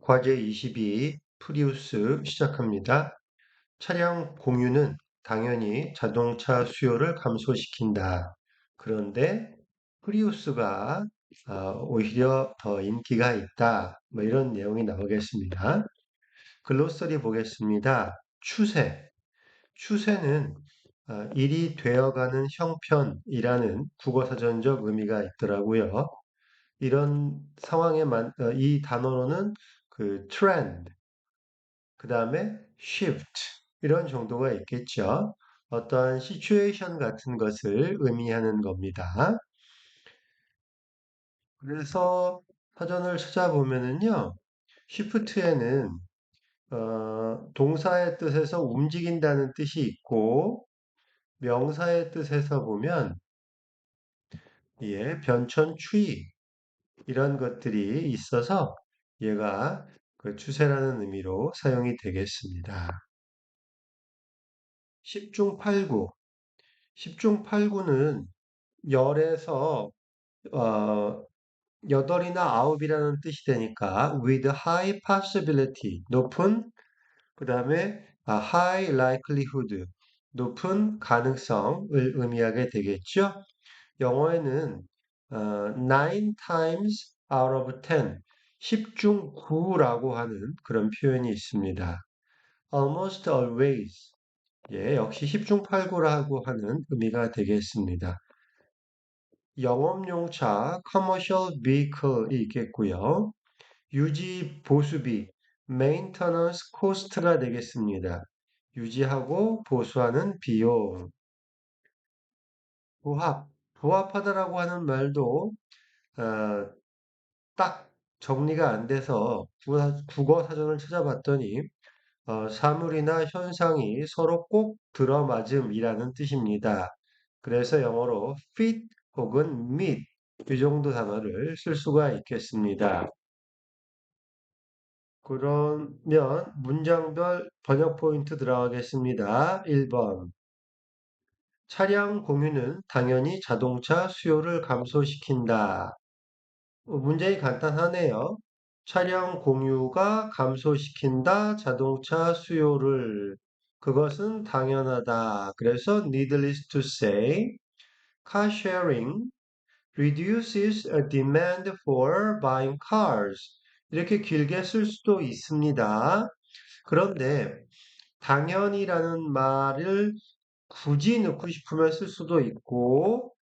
과제 22 프리우스 시작합니다. 차량 공유는 당연히 자동차 수요를 감소시킨다. 그런데 프리우스가 오히려 더 인기가 있다. 뭐 이런 내용이 나오겠습니다. 글로서리 보겠습니다. 추세. 추세는 일이 되어가는 형편이라는 국어사전적 의미가 있더라고요. 이런 이 단어로는 그 trend, 그 다음에 shift 이런 정도가 있겠죠. 어떠한 시츄에이션 같은 것을 의미하는 겁니다. 그래서 사전을 찾아보면은요, shift에는 동사의 뜻에서 움직인다는 뜻이 있고 명사의 뜻에서 보면 예, 변천, 추이 이런 것들이 있어서 얘가 그 추세라는 의미로 사용이 되겠습니다. 10중 8구. 10중 8구는 열에서 어, 8이나 9이라는 뜻이 되니까 with high possibility, 높은 그 다음에 high likelihood, 높은 가능성을 의미하게 되겠죠. 영어에는 9 times out of 10, 10중 9라고 하는 그런 표현이 있습니다. almost always, 예, 역시 10중 8구라고 하는 의미가 되겠습니다. 영업용차 commercial vehicle이 있겠고요. 유지 보수비 maintenance cost가 되겠습니다. 유지하고 보수하는 비용. 부합, 부합하다라고 하는 말도 어, 딱 정리가 안 돼서 국어 사전을 찾아봤더니 사물이나 현상이 서로 꼭 들어맞음이라는 뜻입니다. 그래서 영어로 fit 혹은 meet 이 정도 단어를 쓸 수가 있겠습니다. 그러면 문장별 번역 포인트 들어가겠습니다. 1번. 차량 공유는 당연히 자동차 수요를 감소시킨다. 문제가 간단하네요. 차량 공유가 감소시킨다 자동차 수요를. 그것은 당연하다. 그래서 needless to say, car sharing reduces a demand for buying cars. 이렇게 길게 쓸 수도 있습니다. 그런데 당연이라는 말을 굳이 넣고 싶으면 쓸 수도 있고,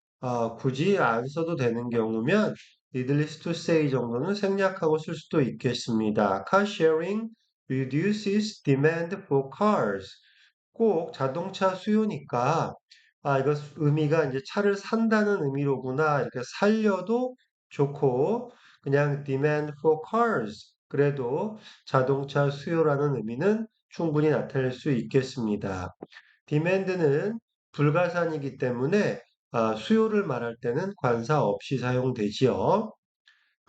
굳이 안 써도 되는 경우면 needless to say 정도는 생략하고 쓸 수도 있겠습니다. Car sharing reduces demand for cars. 꼭 자동차 수요니까, 이거 의미가 이제 차를 산다는 의미로구나. 이렇게 살려도 좋고, 그냥 demand for cars. 그래도 자동차 수요라는 의미는 충분히 나타낼 수 있겠습니다. demand는 불가산이기 때문에 수요를 말할 때는 관사 없이 사용되지요.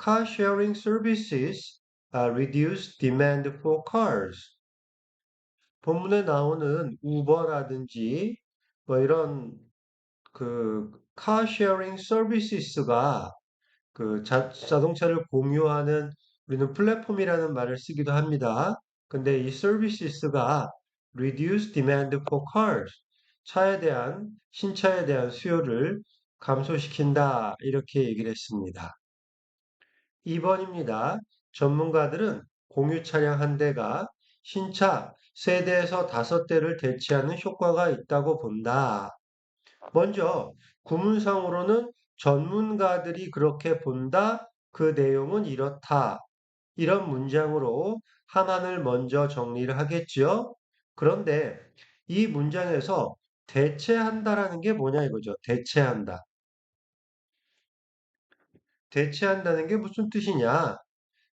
Car sharing services reduce demand for cars. 본문에 나오는 우버라든지 뭐 이런 그 car sharing services가 그 자동차를 공유하는 우리는 플랫폼이라는 말을 쓰기도 합니다. 근데 이 services가 reduce demand for cars, 신차에 대한 수요를 감소시킨다. 이렇게 얘기를 했습니다. 2번입니다. 전문가들은 공유 차량 한 대가 신차 3대에서 5대를 대체하는 효과가 있다고 본다. 먼저 구문상으로는 전문가들이 그렇게 본다. 그 내용은 이렇다. 이런 문장으로 하나를 먼저 정리를 하겠죠. 그런데 이 문장에서 대체한다라는 게 뭐냐 이거죠. 대체한다. 대체한다는 게 무슨 뜻이냐?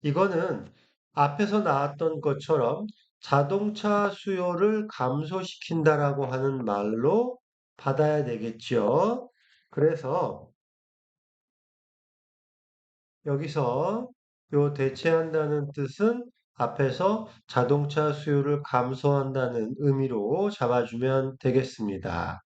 이거는 앞에서 나왔던 것처럼 자동차 수요를 감소시킨다라고 하는 말로 받아야 되겠죠. 그래서 여기서 요 대체한다는 뜻은 앞에서 자동차 수요를 감소한다는 의미로 잡아주면 되겠습니다.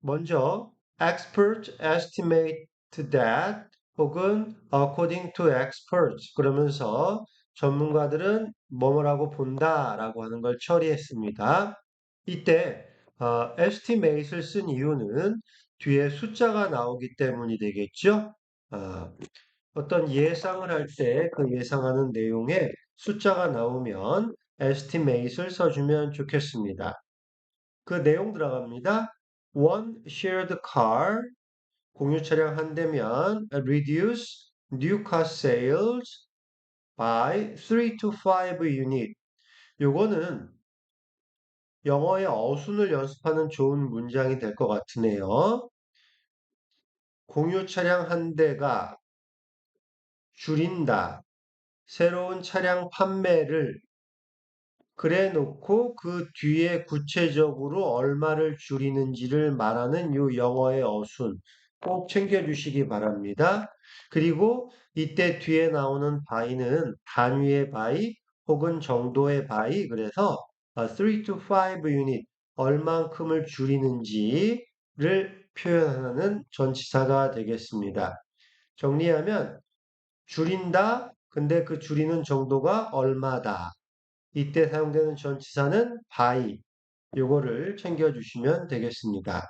먼저, experts estimate that 혹은 according to experts 그러면서 전문가들은 뭐뭐라고 본다라고 하는 걸 처리했습니다. 이때 estimate을 쓴 이유는 뒤에 숫자가 나오기 때문이 되겠죠. 어, 어떤 예상을 할 때 그 예상하는 내용에 숫자가 나오면 estimate을 써주면 좋겠습니다. 그 내용 들어갑니다. One shared car, 공유 차량 한 대면 reduce new car sales by 3 to 5 unit. 요거는 영어의 어순을 연습하는 좋은 문장이 될 것 같으네요. 공유 차량 한 대가 줄인다. 새로운 차량 판매를 그래 놓고 그 뒤에 구체적으로 얼마를 줄이는지를 말하는 요 영어의 어순 꼭 챙겨주시기 바랍니다. 그리고 이때 뒤에 나오는 by는 단위의 by 혹은 정도의 by 그래서 3 to 5 unit 얼만큼을 줄이는지를 표현하는 전치사가 되겠습니다. 정리하면 줄인다. 근데 그 줄이는 정도가 얼마다. 이때 사용되는 전치사는 by, 요거를 챙겨주시면 되겠습니다.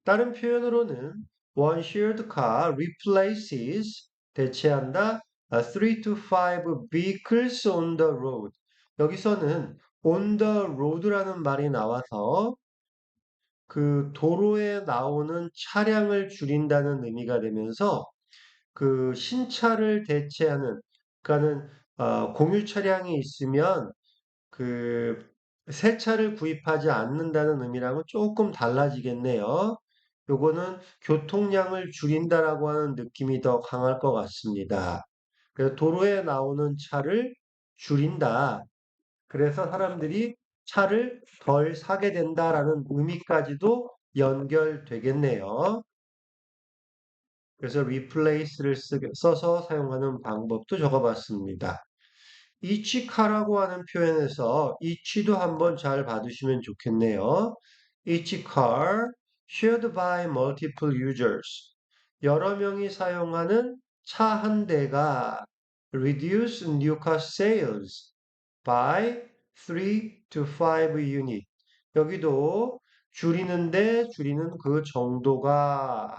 다른 표현으로는 one shared car replaces, 대체한다, 3 to 5 vehicles on the road. 여기서는 on the road라는 말이 나와서 그 도로에 나오는 차량을 줄인다는 의미가 되면서 그 신차를 대체하는, 그러니까는 공유 차량이 있으면 그 새 차를 구입하지 않는다는 의미랑은 조금 달라지겠네요. 요거는 교통량을 줄인다라고 하는 느낌이 더 강할 것 같습니다. 그래서 도로에 나오는 차를 줄인다. 그래서 사람들이 차를 덜 사게 된다라는 의미까지도 연결되겠네요. 그래서 replace를 써서 사용하는 방법도 적어봤습니다. 이치카라고 하는 표현에서 이치도 한번 잘 봐두시면 좋겠네요. Each car shared by multiple users. 여러 명이 사용하는 차 한 대가 reduce new car sales by 3 to 5 unit. 여기도 줄이는데 줄이는 그 정도가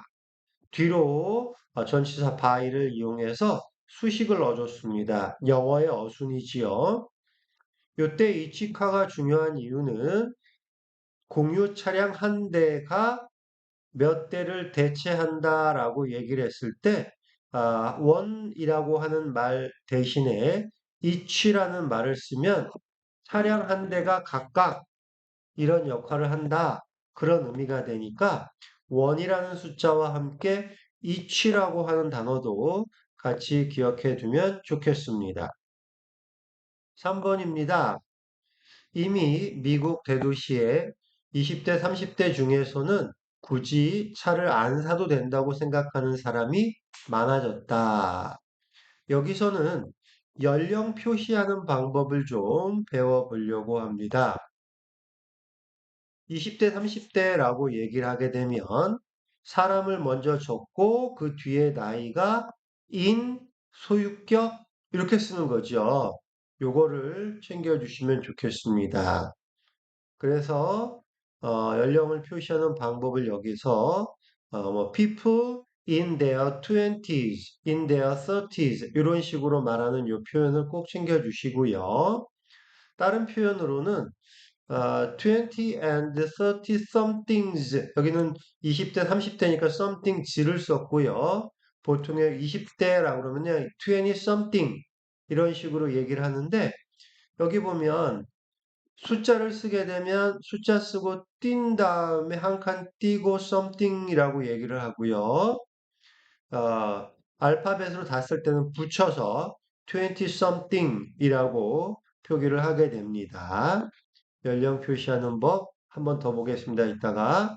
뒤로 전치사 by를 이용해서 수식을 넣어줬습니다. 영어의 어순이지요. 요때 이 치카가 중요한 이유는 공유 차량 한 대가 몇 대를 대체한다라고 얘기를 했을 때 원이라고 하는 말 대신에 each라는 말을 쓰면 차량 한 대가 각각 이런 역할을 한다. 그런 의미가 되니까 원이라는 숫자와 함께 each라고 하는 단어도 같이 기억해 두면 좋겠습니다. 3번입니다. 이미 미국 대도시에 20대, 30대 중에서는 굳이 차를 안 사도 된다고 생각하는 사람이 많아졌다. 여기서는 연령 표시하는 방법을 좀 배워보려고 합니다. 20대, 30대라고 얘기를 하게 되면 사람을 먼저 적고 그 뒤에 나이가 인, 소유격 이렇게 쓰는 거죠. 요거를 챙겨주시면 좋겠습니다. 그래서 연령을 표시하는 방법을 여기서 뭐 people in their 20s, in their 30s 이런 식으로 말하는 요 표현을 꼭 챙겨주시고요. 다른 표현으로는 20 and 30 somethings 여기는 20대 30대니까 somethings를 썼고요. 보통의 20대라고 그러면요 20 something 이런 식으로 얘기를 하는데 여기 보면 숫자를 쓰게 되면 숫자 쓰고 띈 다음에 한 칸 띄고 something이라고 얘기를 하고요. 알파벳으로 다 쓸 때는 붙여서 20 something이라고 표기를 하게 됩니다. 연령 표시하는 법 한 번 더 보겠습니다. 이따가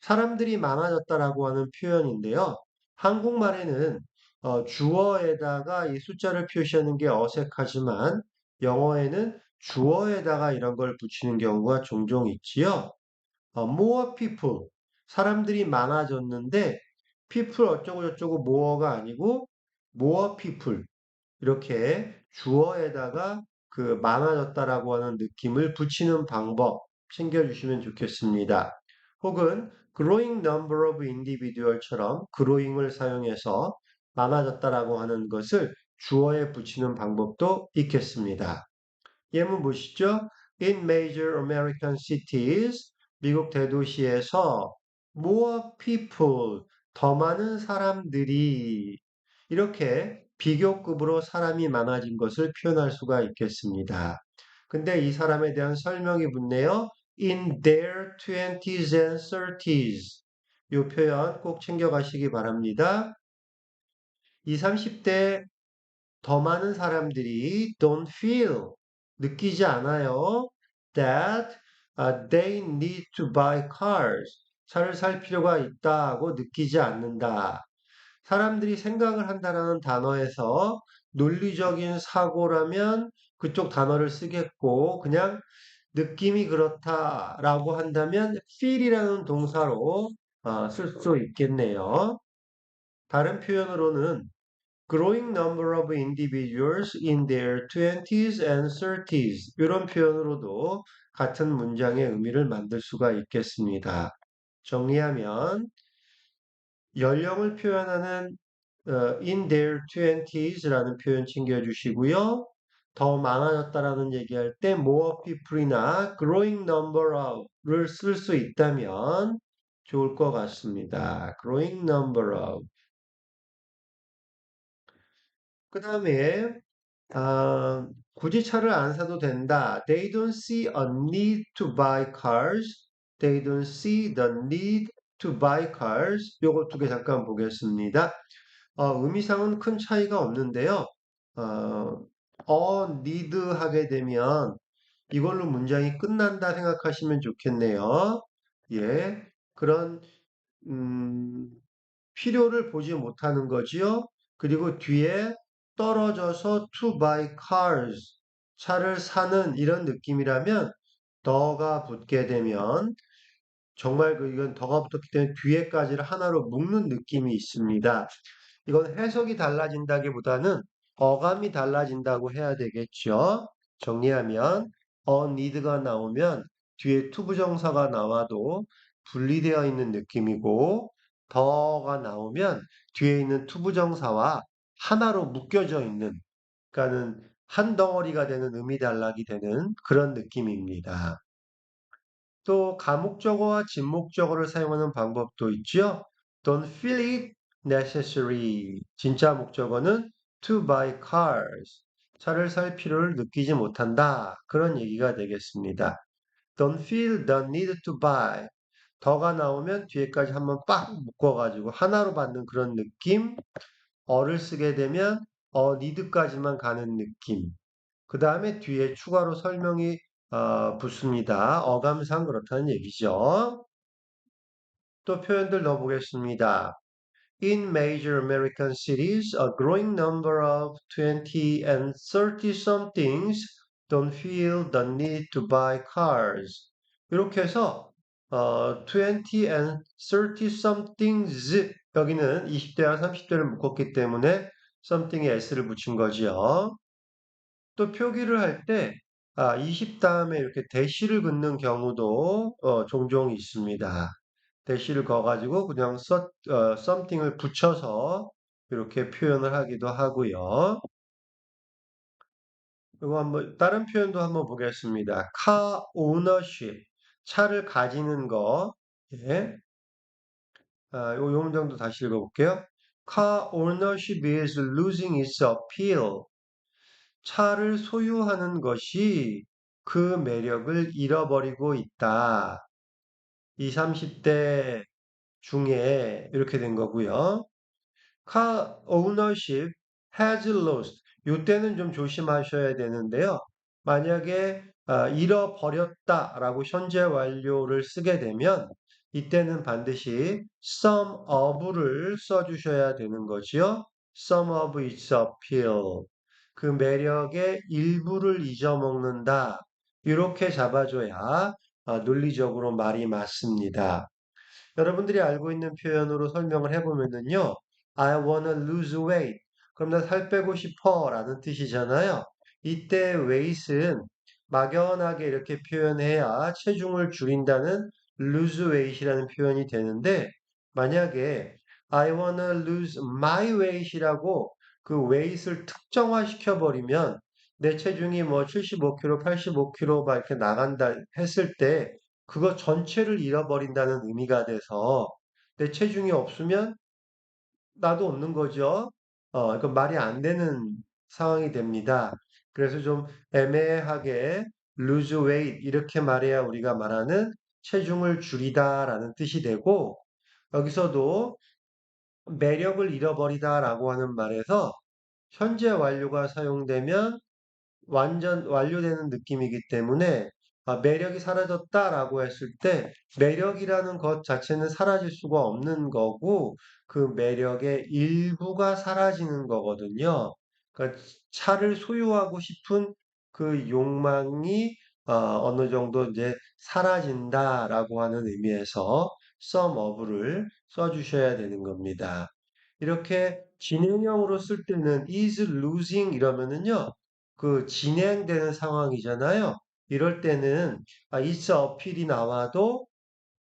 사람들이 많아졌다라고 하는 표현인데요. 한국말에는 주어에다가 이 숫자를 표시하는 게 어색하지만 영어에는 주어에다가 이런 걸 붙이는 경우가 종종 있지요. more people, 사람들이 많아졌는데 people 어쩌고 저쩌고 more가 아니고 more people 이렇게 주어에다가 그 많아졌다라고 하는 느낌을 붙이는 방법 챙겨주시면 좋겠습니다. 혹은 growing number of individual처럼 growing을 사용해서 많아졌다라고 하는 것을 주어에 붙이는 방법도 있겠습니다. 예문 보시죠. In major American cities, 미국 대도시에서 more people, 더 많은 사람들이 이렇게 비교급으로 사람이 많아진 것을 표현할 수가 있겠습니다. 근데 이 사람에 대한 설명이 붙네요. In their 20s and 30s. 이 표현 꼭 챙겨가시기 바랍니다. 20, 30대 더 많은 사람들이 don't feel, 느끼지 않아요. That they need to buy cars. 차를 살 필요가 있다고 느끼지 않는다. 사람들이 생각을 한다라는 단어에서 논리적인 사고라면 그쪽 단어를 쓰겠고, 그냥 느낌이 그렇다라고 한다면 feel이라는 동사로 쓸 수 있겠네요. 다른 표현으로는 growing number of individuals in their 20s and 30s 이런 표현으로도 같은 문장의 의미를 만들 수가 있겠습니다. 정리하면 연령을 표현하는 in their 20s라는 표현 챙겨주시고요. 더 많아졌다라는 얘기할 때 more people이나 growing number of를 쓸 수 있다면 좋을 것 같습니다. growing number of. 그 다음에 굳이 차를 안 사도 된다. They don't see a need to buy cars. They don't see the need to buy cars. 요거 두 개 잠깐 보겠습니다. 의미상은 큰 차이가 없는데요. need 하게 되면 이걸로 문장이 끝난다 생각하시면 좋겠네요. 예, 그런 음, 필요를 보지 못하는 거지요. 그리고 뒤에 떨어져서 to buy cars, 차를 사는 이런 느낌이라면 더가 붙게 되면 정말 이건 더가 붙었기 때문에 뒤에까지를 하나로 묶는 느낌이 있습니다. 이건 해석이 달라진다기보다는 어감이 달라진다고 해야 되겠죠. 정리하면 need가 나오면 뒤에 투부정사가 나와도 분리되어 있는 느낌이고 더가 나오면 뒤에 있는 투부정사와 하나로 묶여져 있는 그러니까는 한 덩어리가 되는 음이 단락이 되는 그런 느낌입니다. 또 가목적어와 진목적어를 사용하는 방법도 있죠. Don't feel it necessary. 진짜 목적어는 to buy cars. 차를 살 필요를 느끼지 못한다. 그런 얘기가 되겠습니다. Don't feel the need to buy. 더가 나오면 뒤에까지 한번 빡 묶어가지고 하나로 받는 그런 느낌. 어를 쓰게 되면 need까지만 가는 느낌. 그 다음에 뒤에 추가로 설명이 붙습니다. 어감상 그렇다는 얘기죠. 또 표현들 넣어보겠습니다. In major American cities, a growing number of 20 and 30 somethings don't feel the need to buy cars. 이렇게 해서 20 and 30 somethings 여기는 20대와 30대를 묶었기 때문에 something에 s를 붙인 거지요. 또 표기를 할 때 20 다음에 이렇게 대시를 긋는 경우도 종종 있습니다. 대시를 그어가지고 그냥 something을 붙여서 이렇게 표현을 하기도 하고요. 이거 한번 다른 표현도 한번 보겠습니다. car ownership, 차를 가지는 거. 예. 요 문장도 다시 읽어볼게요. Car ownership is losing its appeal. 차를 소유하는 것이 그 매력을 잃어버리고 있다. 20, 30대 중에 이렇게 된 거고요. car ownership has lost. 이때는 좀 조심하셔야 되는데요. 만약에 잃어버렸다라고 현재 완료를 쓰게 되면 이때는 반드시 some of를 써주셔야 되는 거지요. Some of its appeal. 그 매력의 일부를 잊어먹는다. 이렇게 잡아줘야 논리적으로 말이 맞습니다. 여러분들이 알고 있는 표현으로 설명을 해보면은요. I wanna lose weight. 그럼 나 살 빼고 싶어 라는 뜻이잖아요. 이때 weight은 막연하게 이렇게 표현해야 체중을 줄인다는 lose weight이라는 표현이 되는데 만약에 I wanna lose my weight이라고 그 weight을 특정화시켜 버리면 내 체중이 뭐 75kg, 85kg 막 이렇게 나간다 했을 때 그거 전체를 잃어버린다는 의미가 돼서 내 체중이 없으면 나도 없는 거죠. 그러니까 말이 안 되는 상황이 됩니다. 그래서 좀 애매하게 lose weight 이렇게 말해야 우리가 말하는 체중을 줄이다라는 뜻이 되고 여기서도 매력을 잃어버리다라고 하는 말에서 현재 완료가 사용되면 완전 완료되는 느낌이기 때문에 매력이 사라졌다라고 했을 때 매력이라는 것 자체는 사라질 수가 없는 거고 그 매력의 일부가 사라지는 거거든요. 그러니까 차를 소유하고 싶은 그 욕망이 어느 정도 이제 사라진다라고 하는 의미에서 some of를 써주셔야 되는 겁니다. 이렇게 진행형으로 쓸 때는 is losing 이러면은요. 그 진행되는 상황이잖아요. 이럴 때는 is appeal이 나와도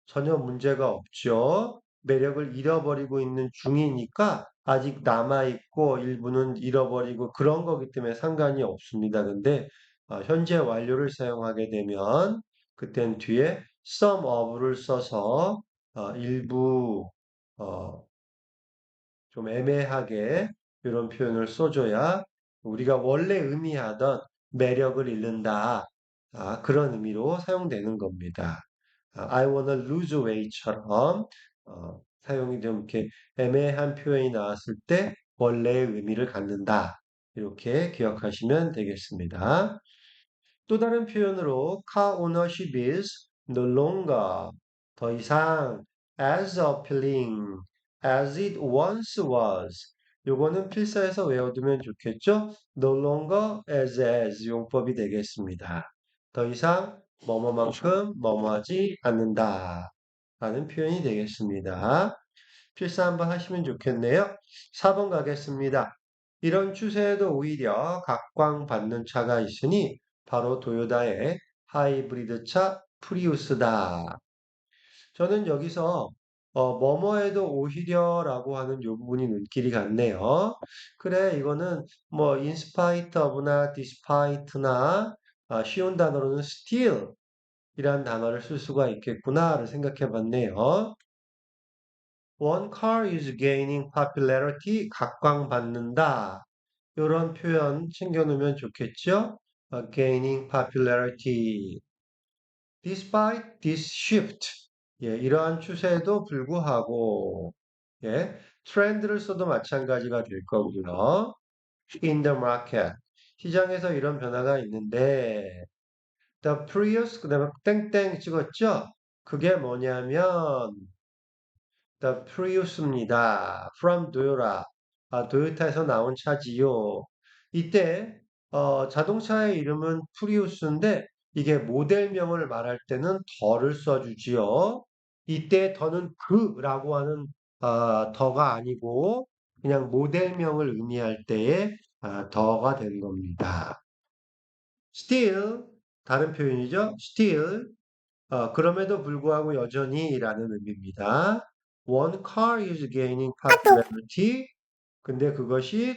전혀 문제가 없죠. 매력을 잃어버리고 있는 중이니까 아직 남아있고 일부는 잃어버리고 그런 거기 때문에 상관이 없습니다. 근데 현재 완료를 사용하게 되면 그땐 뒤에 some of를 써서 일부 어, 좀 애매하게 이런 표현을 써줘야 우리가 원래 의미하던 매력을 잃는다. 그런 의미로 사용되는 겁니다. I wanna lose weight처럼 사용이 좀 이렇게 애매한 표현이 나왔을 때 원래의 의미를 갖는다. 이렇게 기억하시면 되겠습니다. 또 다른 표현으로 car ownership is no longer 더 이상 as appealing as it once was. 요거는 필사에서 외워두면 좋겠죠? No longer as 용법이 되겠습니다. 더 이상 뭐뭐만큼 뭐뭐하지 않는다. 라는 표현이 되겠습니다. 필사 한번 하시면 좋겠네요. 4번 가겠습니다. 이런 추세에도 오히려 각광받는 차가 있으니 바로 도요다의 하이브리드 차 프리우스다. 저는 여기서 뭐뭐에도 오히려라고 하는 요 부분이 눈길이 갔네요. 그래, 이거는 뭐 in spite of나 despite나 쉬운 단어로는 still 이란 단어를 쓸 수가 있겠구나를 생각해 봤네요. One car is gaining popularity, 각광받는다. 이런 표현 챙겨놓으면 좋겠죠? Gaining popularity. Despite this shift. 예, 이러한 추세에도 불구하고, 예, 트렌드를 써도 마찬가지가 될 거고요. In the market. 시장에서 이런 변화가 있는데, the Prius, 그 다음에 땡땡 찍었죠? 그게 뭐냐면, The Prius입니다. From Toyota. 도요타에서 나온 차지요. 이때 자동차의 이름은 프리우스인데 이게 모델명을 말할 때는 더를 써주지요. 이때 더는 그라고 하는 더가 아니고 그냥 모델명을 의미할 때에 더가 된 겁니다. Still 다른 표현이죠. Still 그럼에도 불구하고 여전히라는 의미입니다. One car is gaining popularity. 근데 그것이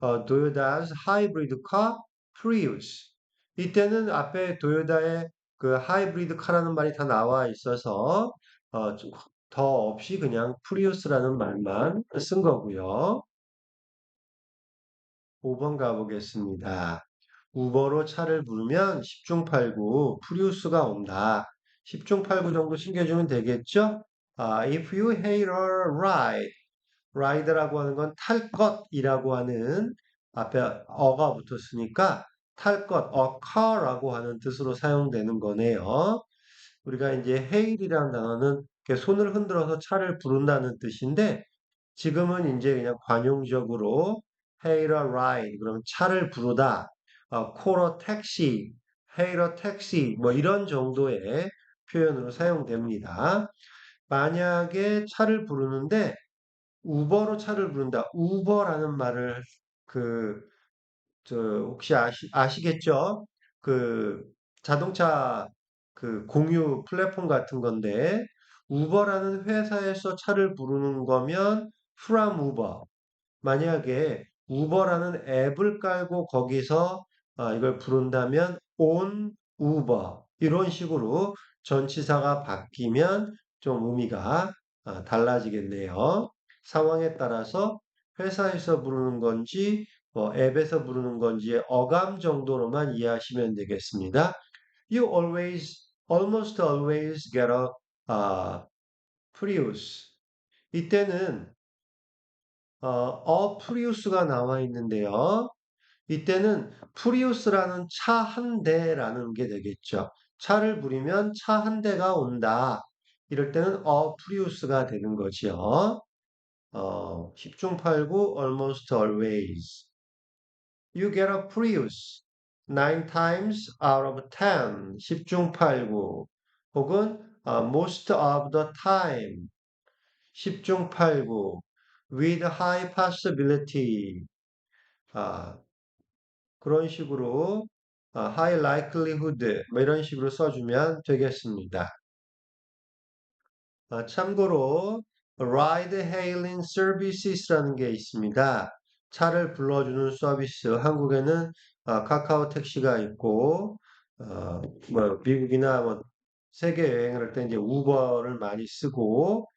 도요다's hybrid car Prius. 이때는 앞에 도요다의 그 하이브리드 카라는 말이 다 나와 있어서 더 없이 그냥 프리우스라는 말만 쓴 거고요. 5번 가보겠습니다. 우버로 차를 부르면 10중 8구 프리우스가 온다. 10중 8구 정도 챙겨주면 되겠죠? If you hate a ride, ride라고 하는 건 탈 것이라고 하는 앞에 어가 붙었으니까 탈 것, a car라고 하는 뜻으로 사용되는 거네요. 우리가 이제 hate이라는 단어는 이렇게 손을 흔들어서 차를 부른다는 뜻인데 지금은 이제 그냥 관용적으로 hail a ride 그러면 차를 부르다 call a taxi, hail a taxi 뭐 이런 정도의 표현으로 사용됩니다. 만약에 차를 부르는데 우버로 차를 부른다. 우버라는 말을 그 혹시 아시겠죠? 그 자동차 그 공유 플랫폼 같은 건데 우버라는 회사에서 차를 부르는 거면 from Uber. 만약에 우버라는 앱을 깔고 거기서 이걸 부른다면 on Uber 이런 식으로 전치사가 바뀌면 좀 의미가 달라지겠네요. 상황에 따라서 회사에서 부르는 건지 뭐 앱에서 부르는 건지의 어감 정도로만 이해하시면 되겠습니다. You almost always get a Prius. 이때는 프리우스가 나와 있는데요. 이때는 프리우스라는 차 한 대라는 게 되겠죠. 차를 부리면 차 한 대가 온다. 이럴 때는 프리우스가 되는 거죠. 10중 8구 almost always. You get a Prius 9 times out of 10. 10중 8구. 혹은 most of the time. 10중 8구. with high possibility. 아, 그런 식으로 high likelihood 뭐 이런 식으로 써주면 되겠습니다. 참고로 ride hailing services라는 게 있습니다. 차를 불러주는 서비스. 한국에는 카카오 택시가 있고 뭐 미국이나 뭐 세계 여행을 할 때 이제 우버를 많이 쓰고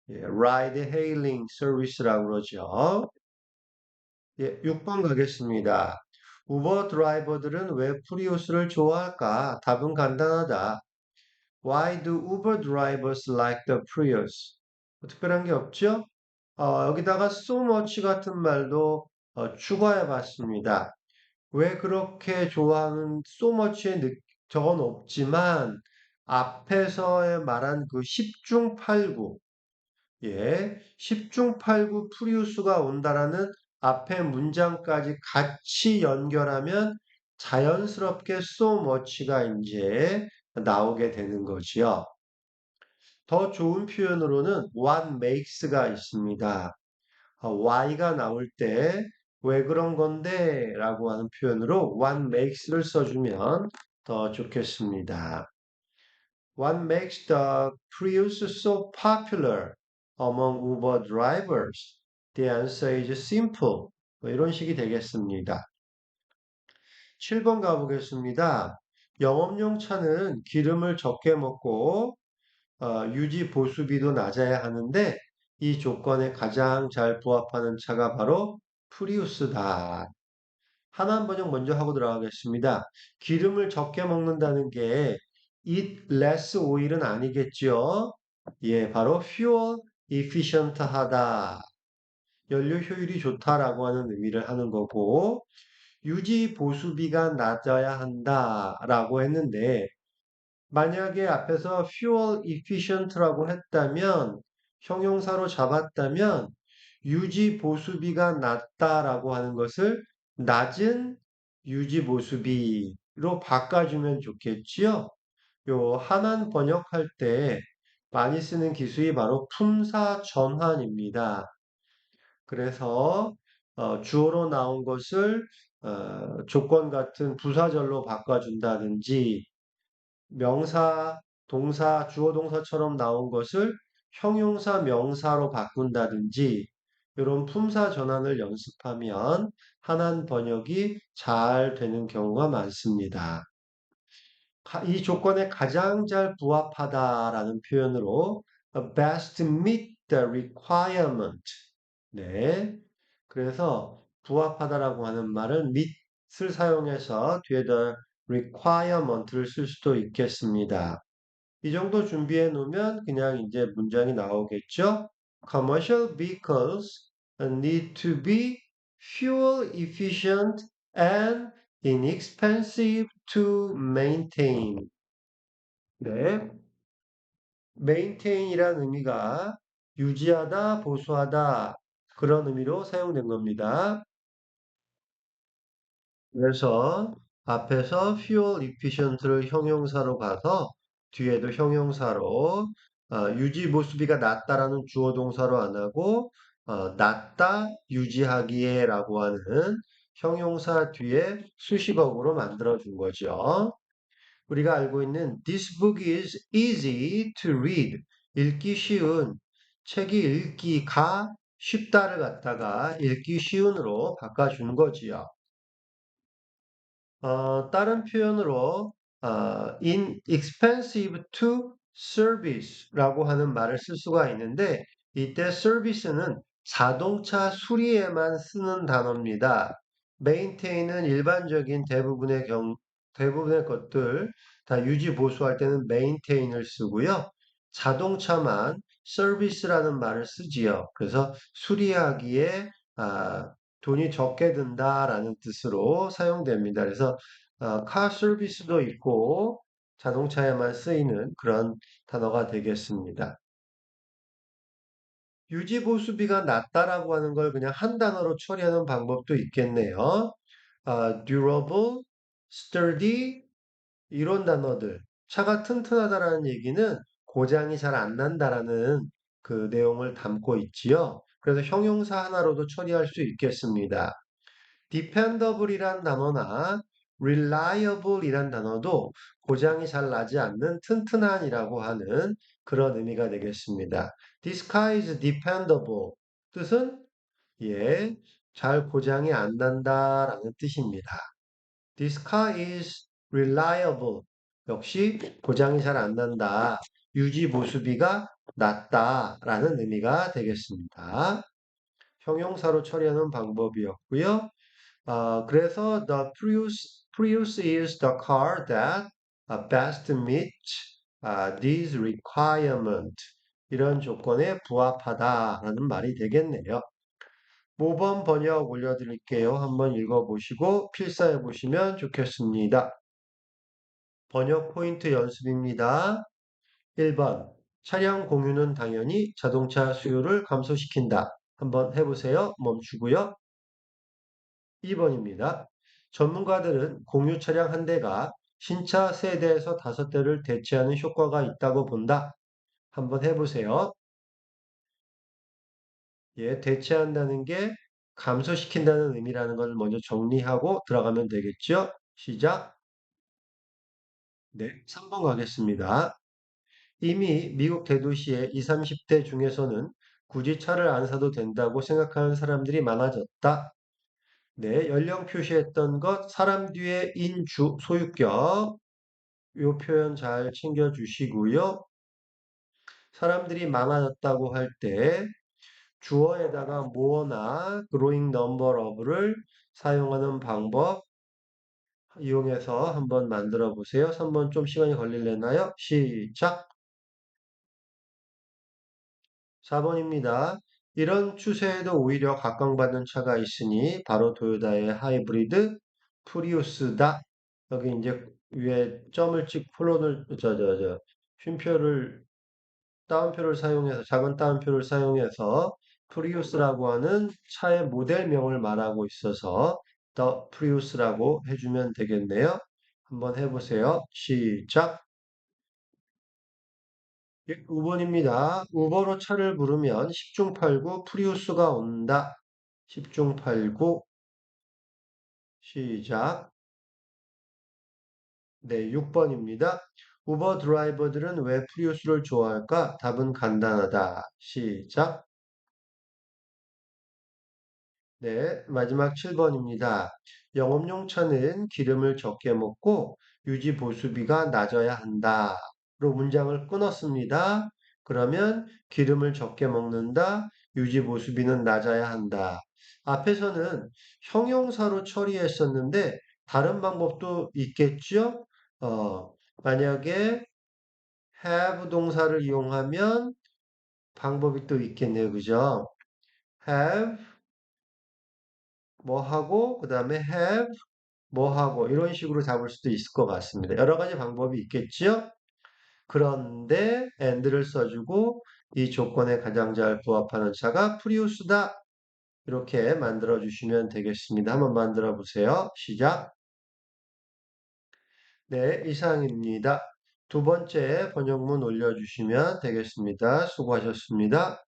ride hailing service라고 그러죠. 예, 6번 가겠습니다. 우버 드라이버들은 왜 프리우스를 좋아할까? 답은 간단하다. Why do Uber drivers like the Prius? 뭐 특별한 게 없죠? 여기다가 so much 같은 말도 추가해 봤습니다. 왜 그렇게 좋아하는 so much의 적은 없지만 앞에서의 말한 그 10중 8구 예, 10중 8구 프리우스가 온다라는 앞에 문장까지 같이 연결하면 자연스럽게 so much가 이제 나오게 되는 거지요. 더 좋은 표현으로는 what makes가 있습니다. why가 나올 때 왜 그런 건데 라고 하는 표현으로 what makes를 써주면 더 좋겠습니다. What makes the Prius so popular among Uber drivers? The answer is simple. 뭐 이런 식이 되겠습니다. 7번 가보겠습니다. 영업용 차는 기름을 적게 먹고 유지 보수비도 낮아야 하는데 이 조건에 가장 잘 부합하는 차가 바로 프리우스다. 하나한 번역 먼저 하고 들어가겠습니다. 기름을 적게 먹는다는 게 eat less oil은 아니겠죠? 예, 바로 fuel efficient 하다. 연료 효율이 좋다라고 하는 의미를 하는 거고, 유지 보수비가 낮아야 한다라고 했는데, 만약에 앞에서 fuel efficient라고 했다면, 형용사로 잡았다면, 유지 보수비가 낮다라고 하는 것을 낮은 유지 보수비로 바꿔주면 좋겠지요. 요 한한 번역할 때 많이 쓰는 기술이 바로 품사 전환입니다. 그래서 주어로 나온 것을 조건 같은 부사절로 바꿔준다든지 명사, 동사, 주어 동사처럼 나온 것을 형용사, 명사로 바꾼다든지 이런 품사 전환을 연습하면 한한 번역이 잘 되는 경우가 많습니다. 이 조건에 가장 잘 부합하다라는 표현으로 best meet the requirement. 네. 그래서 부합하다라고 하는 말은 meet을 사용해서 뒤에 the requirement를 쓸 수도 있겠습니다. 이 정도 준비해 놓으면 그냥 이제 문장이 나오겠죠? Commercial vehicles need to be fuel efficient and inexpensive to maintain. 네. maintain이라는 의미가 유지하다, 보수하다 그런 의미로 사용된 겁니다. 그래서 앞에서 fuel efficient를 형용사로 가서 뒤에도 형용사로 유지 보수비가 낮다라는 주어 동사로 안 하고 낮다 유지하기에라고 하는 형용사 뒤에 수식어구로 만들어 준 거죠. 우리가 알고 있는 This book is easy to read. 읽기 쉬운 책이 읽기가 쉽다를 갖다가 읽기 쉬운으로 바꿔주는 거지요. 다른 표현으로 inexpensive to service라고 하는 말을 쓸 수가 있는데 이때 service는 자동차 수리에만 쓰는 단어입니다. maintain은 일반적인 대부분의 것들 다 유지 보수할 때는 maintain을 쓰고요. 자동차만 service라는 말을 쓰지요. 그래서 수리하기에 돈이 적게 든다라는 뜻으로 사용됩니다. 그래서 카 서비스도 있고 자동차에만 쓰이는 그런 단어가 되겠습니다. 유지 보수비가 낮다라고 하는 걸 그냥 한 단어로 처리하는 방법도 있겠네요. durable, sturdy 이런 단어들. 차가 튼튼하다라는 얘기는 고장이 잘 안 난다라는 그 내용을 담고 있지요. 그래서 형용사 하나로도 처리할 수 있겠습니다. dependable이란 단어나 reliable이란 단어도 고장이 잘 나지 않는 튼튼한이라고 하는 그런 의미가 되겠습니다. This car is dependable. 뜻은 예, 잘 고장이 안 난다라는 뜻입니다. This car is reliable. 역시 고장이 잘 안 난다. 유지 보수비가 낮다라는 의미가 되겠습니다. 형용사로 처리하는 방법이었고요. 그래서 the Prius is the car that best meets these requirement. 이런 조건에 부합하다라는 말이 되겠네요. 모범 번역 올려드릴게요. 한번 읽어보시고 필사해 보시면 좋겠습니다. 번역 포인트 연습입니다. 1번. 차량 공유는 당연히 자동차 수요를 감소시킨다. 한번 해보세요. 멈추고요. 2번입니다. 전문가들은 공유 차량 한 대가 신차 3대에서 5대를 대체하는 효과가 있다고 본다. 한번 해보세요. 예, 대체한다는 게 감소시킨다는 의미라는 걸 먼저 정리하고 들어가면 되겠죠? 시작. 네, 3번 가겠습니다. 이미 미국 대도시의 20, 30대 중에서는 굳이 차를 안 사도 된다고 생각하는 사람들이 많아졌다. 네, 연령 표시했던 것, 사람 뒤에 인주, 소유격. 요 표현 잘 챙겨주시고요. 사람들이 많아졌다고 할 때 주어에다가 more나 growing number of를 사용하는 방법 이용해서 한번 만들어 보세요. 3번 좀 시간이 걸릴래나요? 시작! 4번입니다. 이런 추세에도 오히려 각광받는 차가 있으니 바로 토요타의 하이브리드 프리우스다. 여기 이제 위에 점을 찍 폴론을 쉼표를 따옴표를 사용해서 작은 따옴표를 사용해서 프리우스라고 하는 차의 모델명을 말하고 있어서 The Prius라고 해주면 되겠네요. 한번 해보세요. 시작. 5번입니다. 우버로 차를 부르면 10중 8구 프리우스가 온다. 10중 8구 시작. 네, 6번입니다. 우버 드라이버들은 왜 프리우스를 좋아할까? 답은 간단하다. 시작. 네, 마지막 7번입니다. 영업용 차는 기름을 적게 먹고 유지 보수비가 낮아야 한다. 로 문장을 끊었습니다. 그러면 기름을 적게 먹는다. 유지 보수비는 낮아야 한다. 앞에서는 형용사로 처리했었는데 다른 방법도 있겠죠? 만약에 have 동사를 이용하면 방법이 또 있겠네요. 그죠? have 뭐 하고 그 다음에 have 뭐 하고 이런 식으로 잡을 수도 있을 것 같습니다. 여러 가지 방법이 있겠죠? 그런데 and를 써주고 이 조건에 가장 잘 부합하는 차가 프리우스다. 이렇게 만들어 주시면 되겠습니다. 한번 만들어 보세요. 시작. 네, 이상입니다. 두 번째 번역문 올려주시면 되겠습니다. 수고하셨습니다.